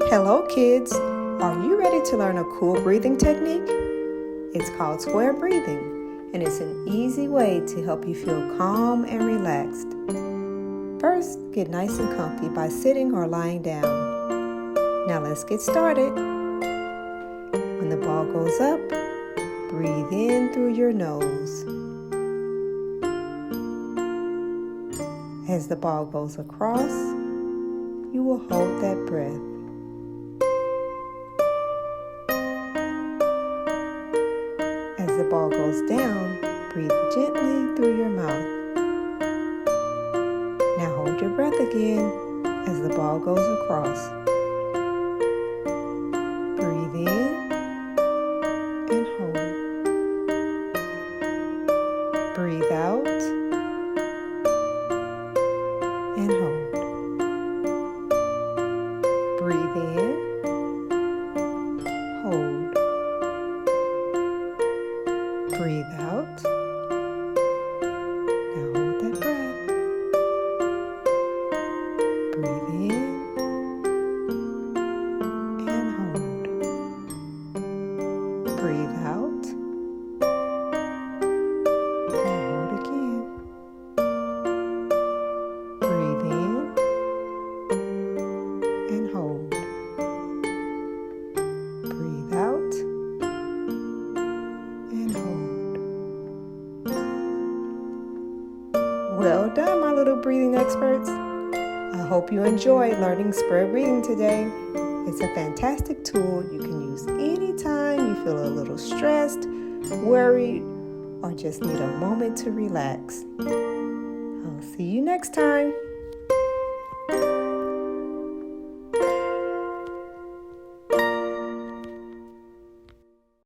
Hello kids, are you ready to learn a cool breathing technique? It's called square breathing, and it's an easy way to help you feel calm and relaxed. First, get nice and comfy by sitting or lying down. Now let's get started. When the ball goes up, breathe in through your nose. As the ball goes across, you will hold that breath. As the ball goes down, breathe gently through your mouth. Now hold your breath again as the ball goes across. Breathe in and hold. Breathe out and hold. Breathe in, hold. Breathe out. Now hold that breath. Breathe in and hold. Breathe out. Now hold again. Breathe in and hold. Breathe out and hold. Well done, my little breathing experts. I hope you enjoyed learning square breathing today. It's a fantastic tool you can use anytime you feel a little stressed, worried, or just need a moment to relax. I'll see you next time.